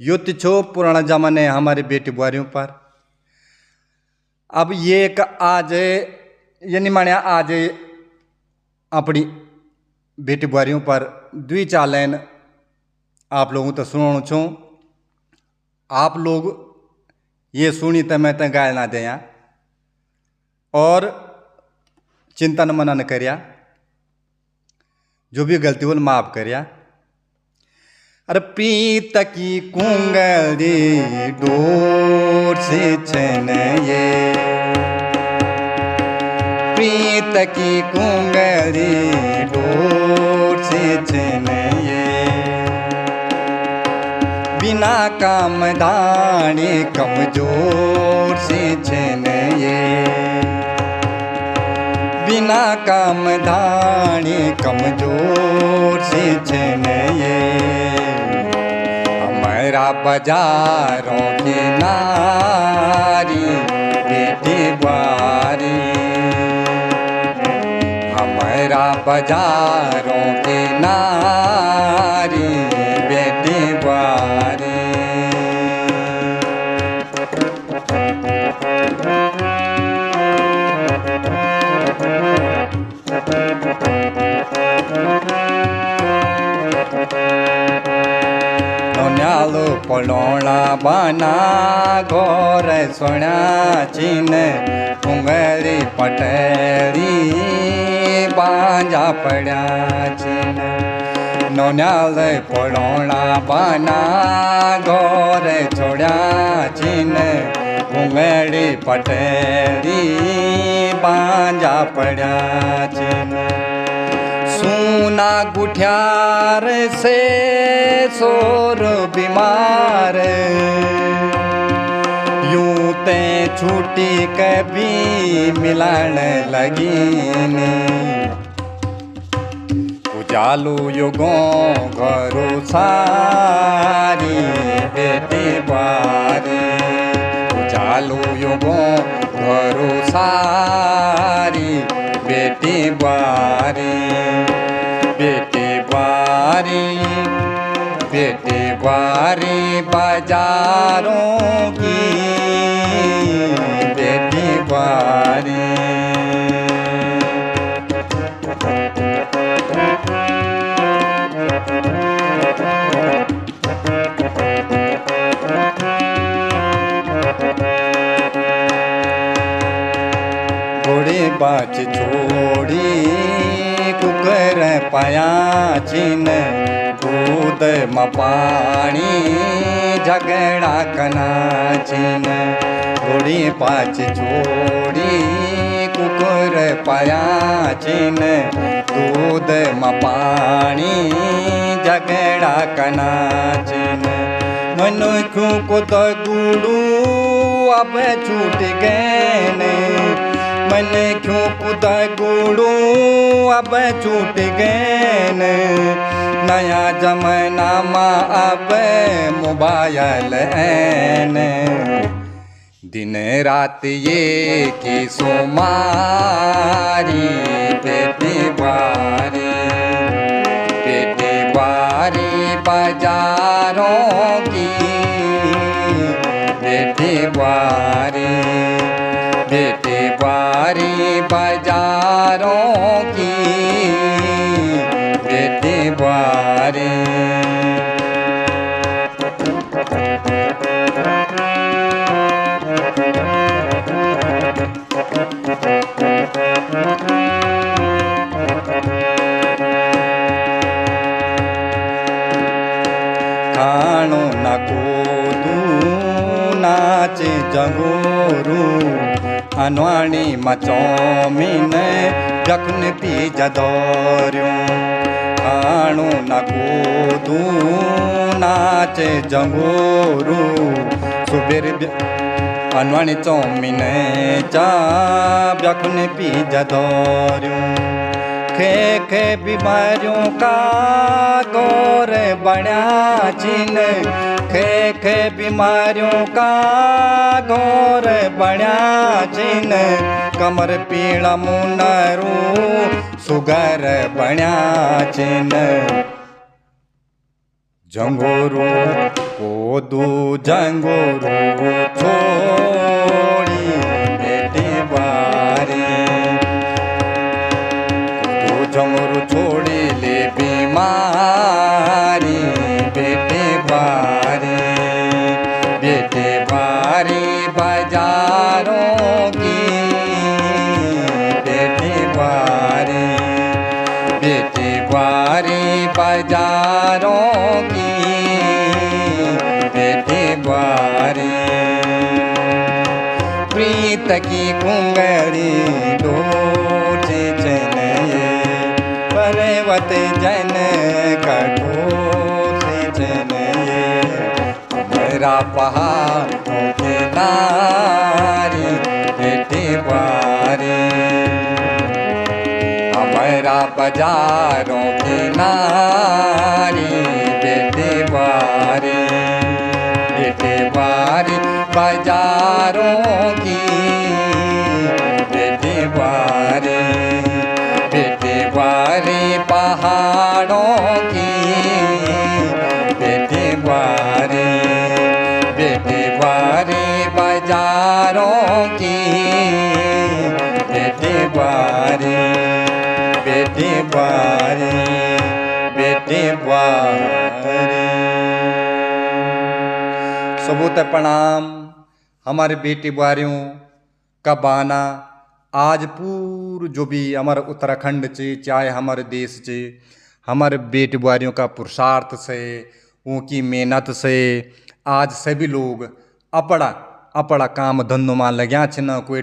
युद्ध छो पुराना जमाने हमारे बेटी बुआरियों पर। अब ये आज ये नहीं माने आज अपनी बेटी बुआरियों पर दुई चार लाइन आप लोगों तो सुनाऊँ छूँ। आप लोग ये सुनी तो मैं तो गाय ना दें और चिंता न मना न करिया, जो भी गलती हो माफ करिया। अरे प्रीत की कुंगली डोर से छन ये, प्रीत की कुंगली डोर से छन ये, बिना काम दाने कमजोर से छन ये, बिना काम दाने कमजोर से छन ये। हमारा बाजारों की नारी बेटी बुआरी, हमारा बाजारों की नारी बेटी बुआरी। नोन्यालो पलोला बना घोर सोना चिन, कुंगरी पटेली बांजा पड़ा चिन। नोन्याल पलोला बना घोर छोड़ा चिन, कुंगरी पटेली बांजा पड़ा चिन। सूना गुठियार से सोर बीमार, यूं ते छूटी कभी मिलन लगीन। उजालू युगों घरों सारी बेटी बुआरी, उजालू युगों घरों सारी बेटी बुआरी। बेटी बुआरी, बेटी बुआरी बाजारों की बेटी बुआरी। घोड़े बाच छोड़ी कुकर पाया चिन, दूध में पानी झगड़ा कना चिन। घोड़ी बाच छोड़ी कुकर पाया चिन, दूध में पानी झगड़ा कना चिन। मनुष्यों को तो गुड़ू अब छूट गए ने, मन क्यों कुदा गुड़ू अब छूट गए न। नया जमाना में अब मोबाइल ऐन, दिन रात ये की सोमारी बेटी बुआरी। बेटी बुआरी बाजारों की बेटी बुआरी, बेटी बुआरी बाजारों की बेटी बुआरी। खाणो न कोदू नाच जगोरू, अनवाणी मचौमीन जखन पी जदौर्यों। खाणो न कोदू नाच जगोरू, सुबेर अनवाणी चौमीन चा जखन पी जदौर्यों। खे खे बीमारियों का गौर बना चिन, खे खे बीमारियों का गौर बना चिन। कमर पीड़ा मुनरू सुगर बना चिन। जंगोरू कोदू जंगोरू छोड़ी बेटी बारी, कोदू जंगोरू छोड़ी ले बीमारी बेटी बारी, बेटी बारी बाजारों की बेटी बारी, बेटी बारी बाजारों की बेटी बारी, प्रीत की कुंगड़ी डोचे चनये पर्वत जन कठोर से चनये, हमारा पहाड़ों के नारी बेटी बारी, हमारा बाजारों की नारी बेटी बारी, बेटी बारी बाजारों की बेटी बारी, बेटी बारी पहाड़ों की बेटी बारी, बेटी बारी बाजारों की बेटी बारी, बेटी बारी, बेटी बारी। सबूत प्रणाम। हमारे बेटी बारियों का बाना आज पूर जो भी हमारे उत्तराखंड चे चाहे हमारे देश चे, हमारे बेटी बारियों का पुरुषार्थ से, उनकी मेहनत से आज सभी लोग अपना अपना काम धंधों में लग्या छे। न कोई